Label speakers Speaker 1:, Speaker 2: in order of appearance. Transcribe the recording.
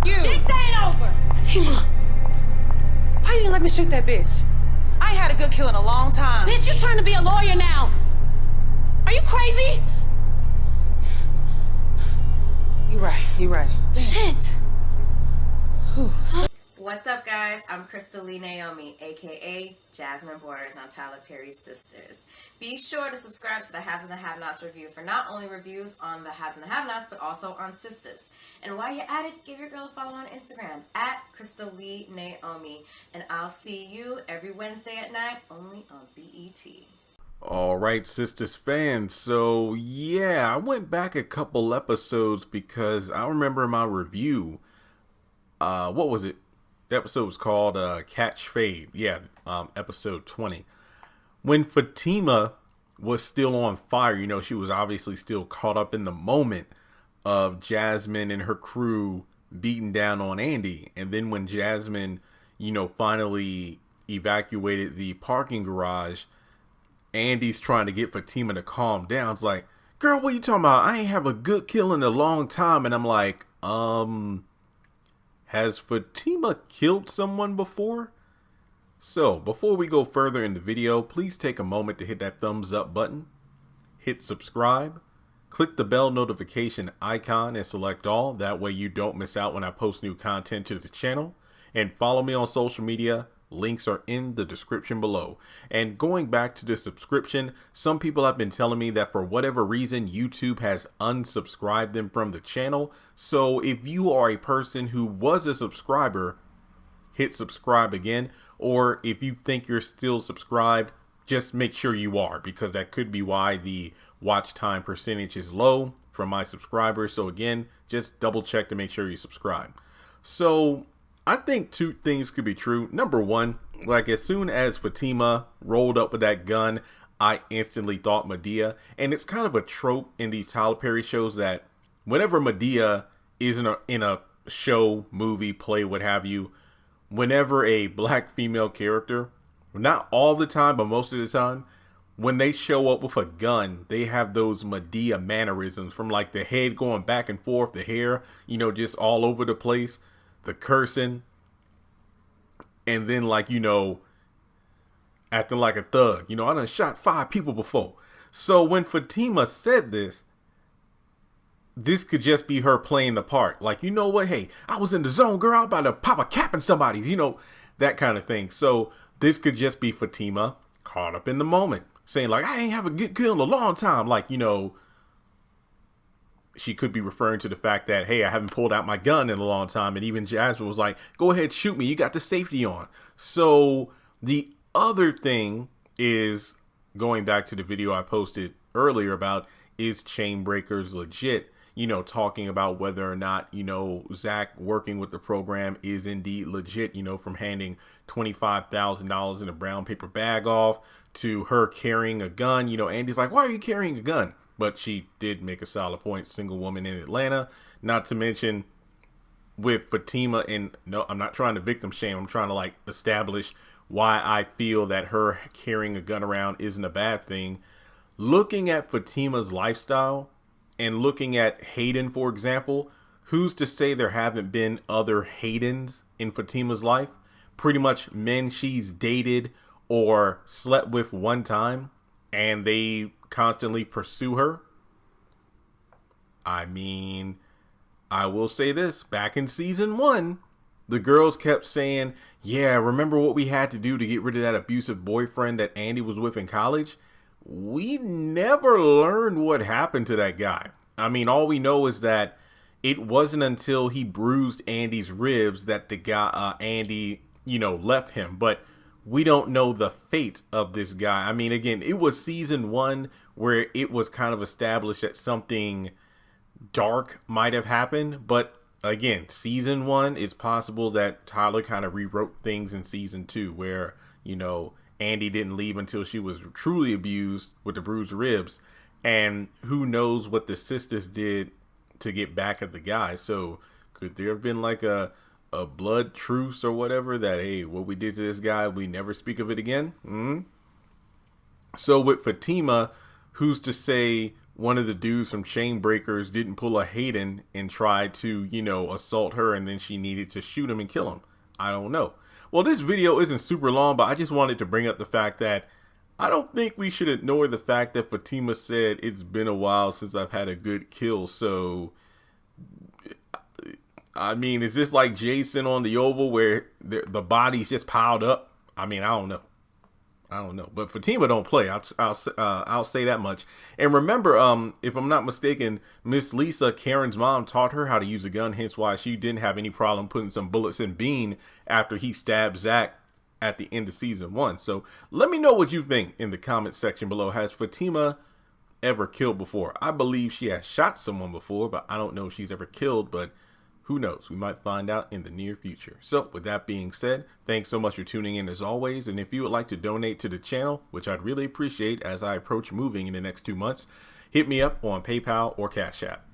Speaker 1: You!
Speaker 2: This ain't over!
Speaker 1: Fatima! Why you didn't let me shoot that bitch? I ain't had a good kill in a long time.
Speaker 2: Bitch, you trying to be a lawyer now? Are you crazy?
Speaker 1: You right.
Speaker 2: Shit!
Speaker 3: What's up, guys? I'm Crystal Lee Naomi, aka Jasmine Borders on Tyler Perry's Sisters. Be sure to subscribe to the Haves and the Have-Nots review for not only reviews on the Haves and the Have-Nots, but also on Sisters. And while you're at it, give your girl a follow on Instagram at Crystal Lee Naomi. And I'll see you every Wednesday at 9, only on BET.
Speaker 4: All right, Sisters fans. So yeah, I went back a couple episodes because I remember my review. What was it? The episode was called Catch Fade. Yeah, episode 20. When Fatima was still on fire, you know, she was obviously still caught up in the moment of Jasmine and her crew beating down on Andy. And then when Jasmine, you know, finally evacuated the parking garage, Andy's trying to get Fatima to calm down. It's like, girl, what are you talking about? I ain't have a good kill in a long time. And I'm like, has Fatima killed someone before? So, before we go further in the video, please take a moment to hit that thumbs up button, hit subscribe, click the bell notification icon and select all. That way you don't miss out when I post new content to the channel. And follow me on social media. Links are in the description below. And going back to the subscription, some people have been telling me that for whatever reason, YouTube has unsubscribed them from the channel. So if you are a person who was a subscriber, hit subscribe again. Or if you think you're still subscribed, just make sure you are, because that could be why the watch time percentage is low from my subscribers. So again, just double check to make sure you subscribe. So I think two things could be true. Number one, like as soon as Fatima rolled up with that gun, I instantly thought Madea. And it's kind of a trope in these Tyler Perry shows that whenever Madea is in a show, movie, play, what have you, whenever a black female character, not all the time, but most of the time, when they show up with a gun, they have those Madea mannerisms, from like the head going back and forth, the hair, you know, just all over the place, the cursing, and then, like, you know, acting like a thug. You know, I done shot 5 people before. So when Fatima said this could just be her playing the part. Like, you know what? Hey, I was in the zone, girl. I'm about to pop a cap in somebody's, you know, that kind of thing. So this could just be Fatima caught up in the moment, saying like, I ain't have a good kill in a long time. Like, you know, she could be referring to the fact that, hey, I haven't pulled out my gun in a long time. And even Jasmine was like, go ahead, shoot me. You got the safety on. So the other thing is, going back to the video I posted earlier about, is chain breakers legit? You know, talking about whether or not, you know, Zach working with the program is indeed legit, you know, from handing $25,000 in a brown paper bag off to her carrying a gun. You know, Andy's like, why are you carrying a gun? But she did make a solid point, single woman in Atlanta. Not to mention with Fatima, and no, I'm not trying to victim shame. I'm trying to like establish why I feel that her carrying a gun around isn't a bad thing. Looking at Fatima's lifestyle and looking at Hayden, for example, who's to say there haven't been other Haydens in Fatima's life? Pretty much men she's dated or slept with one time, and they constantly pursue her. I mean, I will say this, back in season 1, the girls kept saying, yeah, remember what we had to do to get rid of that abusive boyfriend that Andy was with in college? We never learned what happened to that guy. I mean, all we know is that it wasn't until he bruised Andy's ribs that the guy, Andy, you know, left him. But we don't know the fate of this guy. I mean, again, it was season 1 where it was kind of established that something dark might have happened. But again, season 1, it's possible that Tyler kind of rewrote things in season 2 where, you know, Andy didn't leave until she was truly abused with the bruised ribs. And who knows what the sisters did to get back at the guy. So could there have been like a blood truce or whatever that, hey, what we did to this guy, we never speak of it again? So with Fatima, who's to say one of the dudes from Chain Breakers didn't pull a Hayden and try to, assault her, and then she needed to shoot him and kill him. I don't know. Well, this video isn't super long, but I just wanted to bring up the fact that I don't think we should ignore the fact that Fatima said it's been a while since I've had a good kill. So, I mean, is this like Jason on the Oval where the body's just piled up? I mean, I don't know. But Fatima don't play. I'll say that much. And remember, if I'm not mistaken, Miss Lisa, Karen's mom, taught her how to use a gun. Hence why she didn't have any problem putting some bullets in Bean after he stabbed Zach at the end of season 1. So let me know what you think in the comment section below. Has Fatima ever killed before? I believe she has shot someone before, but I don't know if she's ever killed. But who knows? We might find out in the near future. So with that being said, thanks so much for tuning in as always. And if you would like to donate to the channel, which I'd really appreciate as I approach moving in the next 2 months, hit me up on PayPal or Cash App.